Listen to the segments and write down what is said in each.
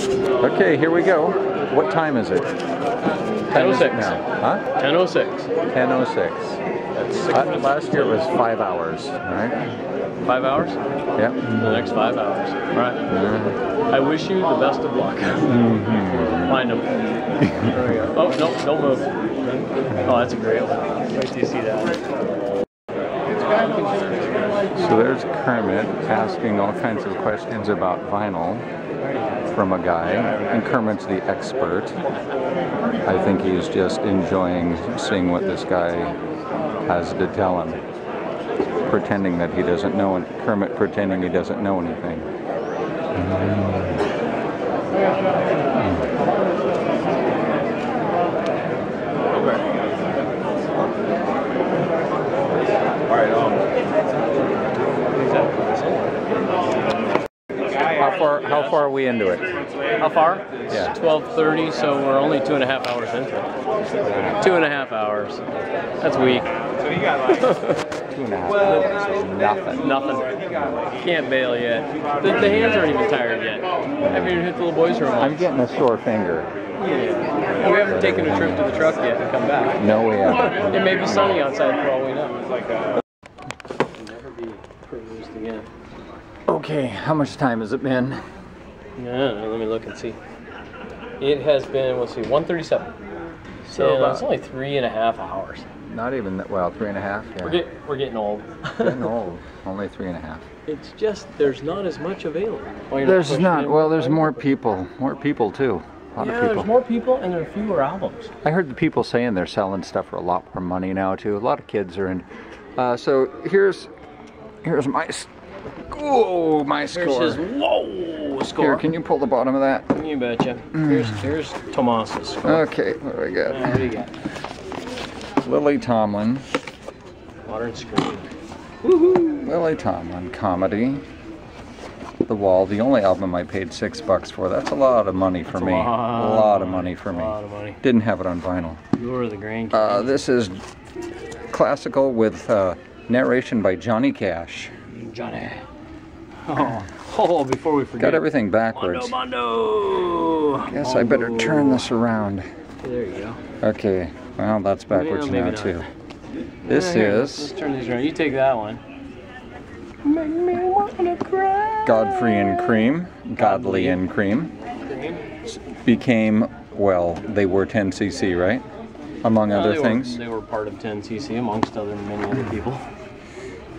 Okay, here we go. What time is it? 10:06 now. Huh? 10:06. 10:06. Last year it was 5 hours, right? 5 hours? Yeah. The next 5 hours. Right. I wish you the best of luck. Find them. There we go. Oh, no, don't move. Oh, that's a great one. Wait till you see that. So there's Kermit asking all kinds of questions about vinyl from a guy, and Kermit's the expert. I think he's just enjoying seeing what this guy has to tell him. Pretending that he doesn't know, and Kermit pretending he doesn't know anything. How far are we into it? How far? Yeah. It's 12:30, so we're only 2.5 hours into it. 2.5 hours. That's weak. So you got like 2.5 hours. Nothing. Nothing. Can't bail yet. The hands aren't even tired yet. Haven't even hit the little boys' room. I'm getting a sore finger. Yeah. We haven't taken a trip to the truck yet and come back. No, we haven't. It may be sunny outside for all we know. Never be produced again. Okay, how much time has it been? No, let me look and see. It has been, let's see, 1:37. So it's only 3.5 hours. Not even that, well, 3.5. Yeah. We're getting old. Getting old. Only 3.5. It's just there's not as much available. There's not. Well, there's more people. More people too. A lot of people. There's more people and there are fewer albums. I heard the people saying they're selling stuff for a lot more money now too. A lot of kids are in. So here's my. Oh, my score. Here's his score. Here, can you pull the bottom of that? You betcha. Here's Tomas's score. Okay, what do we got? What do you got? Lily Tomlin. Modern Scream. Woohoo! Lily Tomlin, comedy. The Wall, the only album I paid $6 for. That's a lot of money for me. A lot of money for me. A lot of money. Didn't have it on vinyl. You're the grandkid. This is classical with narration by Johnny Cash. Johnny. Oh, before we forget. Got everything backwards. Mondo. Guess I better turn this around. There you go. Okay, well that's backwards now too. This is Let's turn these around. You take that one. Make me wanna cry. Godfrey and Cream, Godly and Cream. Became, well, they were 10cc, right? Among other things. They were part of 10cc amongst many other people.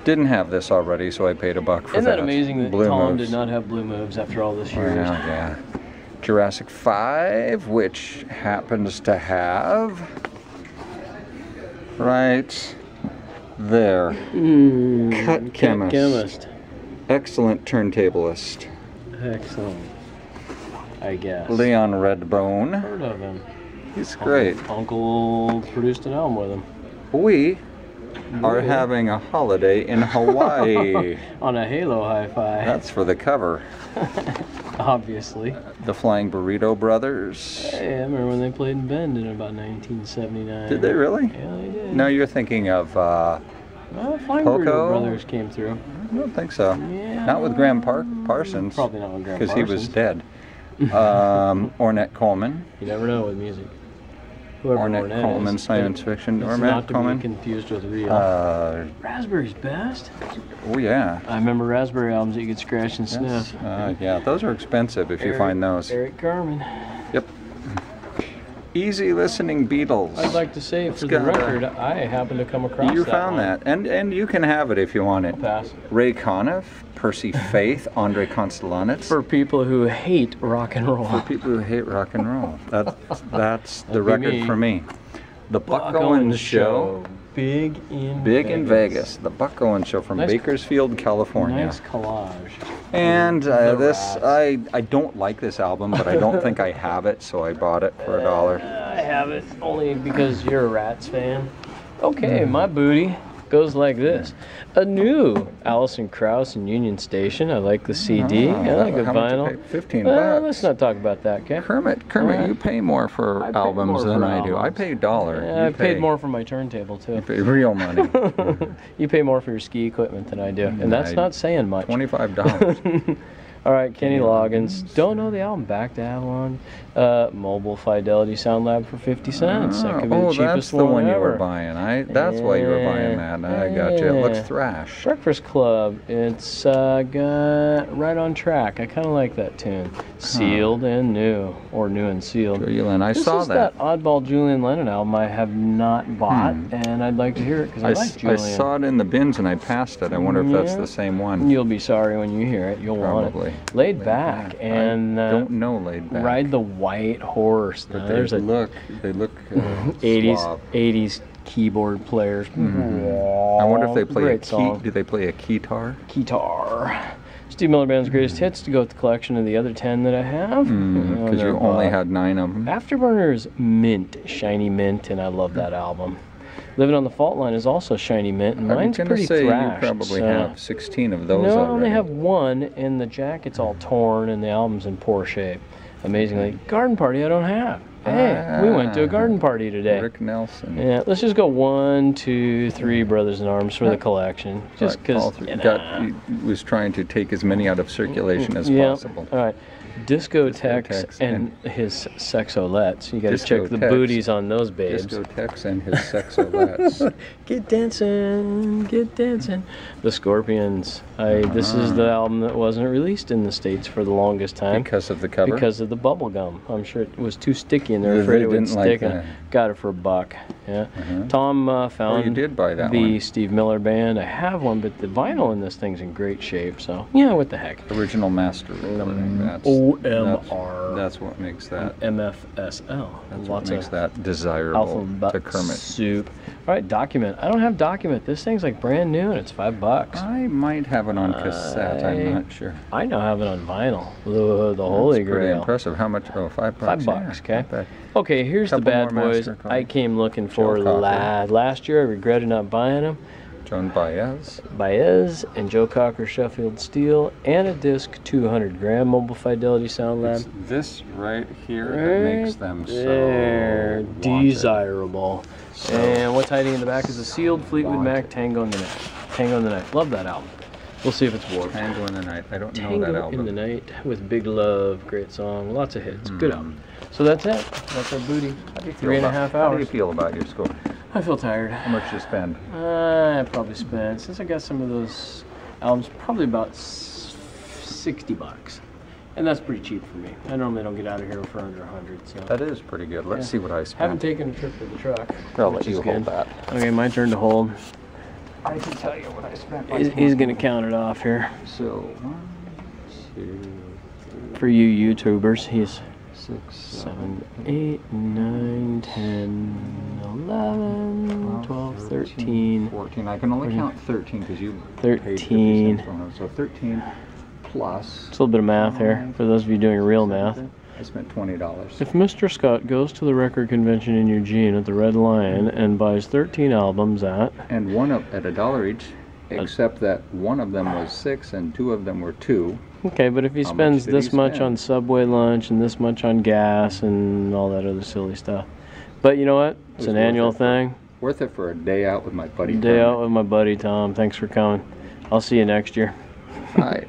Didn't have this already, so I paid $1 for that. Isn't that amazing that Blue Tom Moves. did not have Blue Moves after all this years? Well, yeah. Jurassic 5, which happens to have right there. Cut Chemist. Excellent turntablist. Excellent. I guess. Leon Redbone. Heard of him. He's great. Uncle produced an album with him. We are having a holiday in Hawaii. On a Halo hi-fi. That's for the cover. Obviously. The Flying Burrito Brothers. Hey, I remember when they played in Bend in about 1979. Did they really? Yeah, they did. No, you're thinking of Well, Flying Poco? Burrito Brothers came through. I don't think so. Yeah. Not with Graham Parsons. Probably not with Graham Because Parsons. he was dead. Ornette Coleman. You never know with music. Whoever Ornette Coleman, is, science fiction. It's Ornette not to Coleman. be confused with real. Raspberry's Best. Oh yeah. I remember Raspberry albums that you could scratch and sniff. Yeah, those are expensive if you find those. Eric Carmen. Yep. Easy listening Beatles. I'd like to say, for the record, I happened to come across You that found one. that, and you can have it if you want it. Pass. Ray Conniff, Percy Faith, Andre Constellanet. For people who hate rock and roll. For people who hate rock and roll. That's the That'd be record me. for me. The Buck Owens Show. Big in Vegas. The Buck Owens Show from Nice- Bakersfield, California. Nice collage. And The this, Rats. I don't like this album, but I don't think I have it, so I bought it for $1. I have it only because you're a Rats fan. Okay, my booty goes like this. A new Alison Krauss and Union Station. I like the CD. I like the how much you vinyl. pay? 15 Well, bucks. let's not talk about that, okay? Kermit, Alright. you pay more for I pay albums more than for I do. I albums. pay $1. Yeah, You I paid more for my turntable too. You pay real money. You pay more for your ski equipment than I do, and that's I- not saying much. $25. All right, Kenny Loggins. Don't know the album. Back to Avalon. Mobile Fidelity Sound Lab for 50 cents. That could be the cheapest that's the one you ever. were buying. That's why you were buying that. I got you. It looks thrash. Breakfast Club. It's got Right on Track. I kind of like that tune. Sealed and New, or New and Sealed. Julian, I This saw is that. oddball Julian Lennon album I have not bought, and I'd like to hear it because I like Julian. I saw it in the bins and I passed it. I wonder if that's the same one. You'll be sorry when you hear it. You'll Probably. want it. Laid Back and I don't know Laid Back. Ride the White Horse. But Now, they there's a look 80s suave. 80s keyboard players. I wonder if they play Great song. Do they play a keytar? Guitar. Steve Miller Band's greatest hits to go with the collection of the other 10 that I have. Because you only had 9 of them. Afterburner's mint, shiny mint, and I love that album. Living on the Fault Line is also shiny mint, and mine's I'm pretty gonna say thrashed. you probably so- have 16 of those No, I already. only have one, and the jacket's all torn, and the album's in poor shape. Amazingly, Garden Party I don't have. Hey, we went to a garden party today. Rick Nelson. Yeah, let's just go 1, 2, 3 Brothers in Arms for the collection, just because. He was trying to take as many out of circulation as Yeah. possible. All right. Discotex Discotex and his sexolettes. You got to check the Discotex. booties on those babes. Discotex and his sexolettes. Get dancing, get dancing. The Scorpions. This is the album that wasn't released in the States for the longest time. Because of the cover? Because of the bubble gum. I'm sure it was too sticky and they're They afraid it would didn't like stick. And that. got it for $1. Yeah. Tom found you did buy that the one. Steve Miller Band. I have one, but the vinyl in this thing's in great shape. So yeah, what the heck. Original master recording. OMR. That's what makes that. MFSL. That's what Lots makes of that desirable alphabet to Kermit. soup. All right, Document. I don't have Document. This thing's like brand new and it's $5. I might have it on cassette. I'm not sure. I now have it on vinyl. The Holy That's pretty Grail. impressive. How much? Oh, $5. $5, Yeah, okay? not bad. Okay, here's the Couple bad more boys Master I came looking for Joe Cocker. last year. I regretted not buying them. Joan Baez. Baez and Joe Cocker Sheffield Steel and a disc 200 gram Mobile Fidelity Sound Lab. It's this right here that makes them There, so wanted. desirable. And what's hiding in the back is a sealed Fleetwood Mac Tango in the Night. Tango in the Night. Love that album. We'll see if it's warped. Tango in the Night. I don't know Tango that album. in the Night with Big Love. Great song. Lots of hits. Good album. So that's it. That's our booty. How do you feel 3.5 about- How do you hours. feel about your score? I feel tired. How much you spend? I probably spent, since I got some of those albums, probably about $60. And that's pretty cheap for me. I normally don't get out of here for under 100. So That is pretty good. Let's see what I spent. haven't taken a trip to the truck. I'll which let you is hold good. that. Okay, my turn to hold. I can tell you what I spent. He's gonna count it off here So, 1, 2, for you YouTubers. He's 6, 7, 8, 9, 10, 11, 12, 13. 14. I can only count 13 because you paid 50 13. cents on it. So 13 plus. It's a little bit of math here for those of you doing real math. I spent $20. If Mr. Scott goes to the record convention in Eugene at the Red Lion and buys 13 albums at And one at $1 each, except that one of them was 6 and 2 of them were 2. okay, but if he How much spends did he this much spend? on Subway lunch and this much on gas and all that other silly stuff, but you know what? It's was an worth annual it for- thing. Worth it for a day out with my buddy. Day Kermit. out with my buddy Tom. Thanks for coming. I'll see you next year. All right.